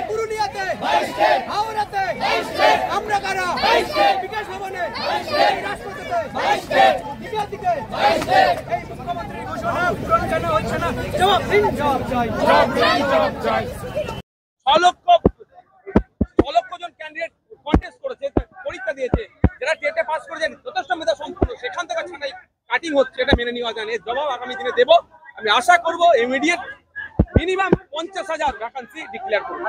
পুরুলিয়াতে, হাওড়াতে, আমরা কারা, বিকাশ ভবনে, রাজপথে, দিকে এই মুখ্যমন্ত্রীর ঘোষণা পূরণ কেন হচ্ছে না? জবাব দিন, জবাব চাই। 6 লক্ষ জন ক্যান্ডিডেট কন্টেস্ট করেছে, পরীক্ষা দিয়েছে, যারা টেটে পাস করেছেন যথেষ্ট মেধা সম্পন্ন, সেখান থেকে ছাড়াই কাটিং হচ্ছে, এটা মেনে নেওয়া যায় না। এর জবাব আগামী দিনে দেবো। আমি আশা করবো ইমিডিয়েট মিনিমাম 50,000 ভ্যাকান্সি ডিক্লেয়ার করবো।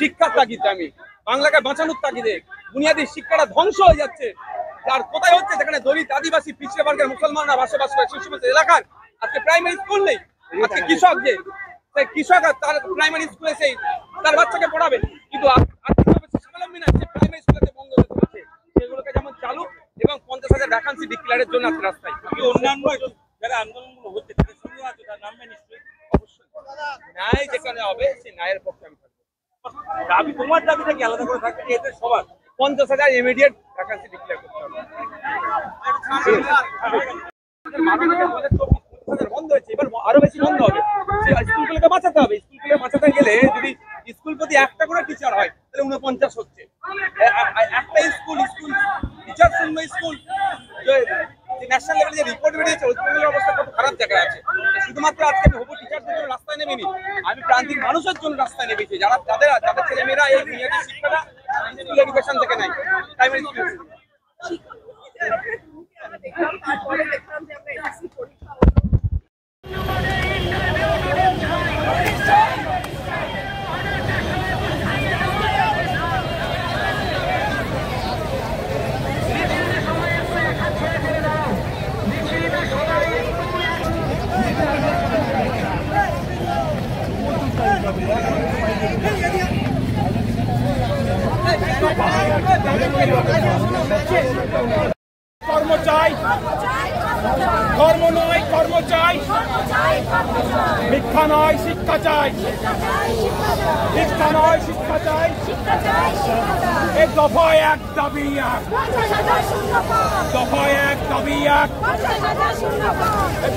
শিক্ষার তাগিদে, আমি বাংলাকে বাঁচানোর তাগিদে। বুনিয়াদী শিক্ষাটা ধ্বংস হয়ে যাচ্ছে, আর কোথায় হচ্ছে যেখানে দলিত, আদিবাসী, পিছিয়ে বর্গের মুসলমানরা বসবাস করে সেই সমস্ত এলাকার আজকে প্রাইমারি স্কুল নেই। আজকে কৃষক কৃষক তার প্রাইমারি স্কুলে সেই তার বাচ্চাকে পড়াবে, কিন্তু আর্থিকভাবে স্বাবলম্বী না, সে প্রাইমারি স্কুলে বন্ধ হতে হচ্ছে। সেগুলোকে যেমন চালু এবং 50,000 ভ্যাকান্সি ডিক্লেয়ারের জন্য আজকে রাস্তায়। অন্যান্য যারা আন্দোলনগুলো হচ্ছে তাদের সঙ্গে আছে, তার নামে নিশ্চয়ই অবশ্যই ন্যায় যেখানে হবে সেই ন্যায়ের পক্ষে আমি থাকবো। দাবি, তোমার দাবিটা কি আলাদা করে থাকবে? এতে সবার 50,000 ইমিডিয়েট ভ্যাকান্সি ডিক্লেয়ার করতে হবে। বন্ধ হয়েছে, এবার আরো বেশি বন্ধ হবে। স্কুলগুলোকে বাঁচাতে হবে। স্কুলগুলো বাঁচাতে গেলে যদি স্কুল প্রতি একটা করে টিচার হয় তাহলে 49 হচ্ছে। একটা স্কুল টিচার শূন্য স্কুল, ন্যাশনাল লেভেলে যে রিপোর্ট বেরিয়েছে ওই স্কুলের অবস্থা কত খারাপ জায়গায় আছে। শুধুমাত্র আজকে আমি হবু টিচারদের জন্য রাস্তায় নেমেনি, আমি প্রান্তিক মানুষের জন্য রাস্তায় নেমেছি, যারা যাদের ছেলেমেয়েরা এই বুনিয়াদী শিক্ষাটা স্কুল এডুকেশন থেকে নাই, প্রাইমারি স্কুল। কর্ম চাই, কর্ম নয় কর্ম চাই, ভিক্ষা নয় শিক্ষা চাই, ভিক্ষা নয় শিক্ষা চাই। এই দফায় এক দাবি এক, দফায় এক দাবি এক,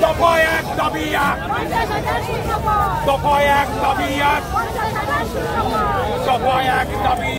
দফায় এক দাবি এক, দফায় এক দাবি এক, দফায় এক দাবি।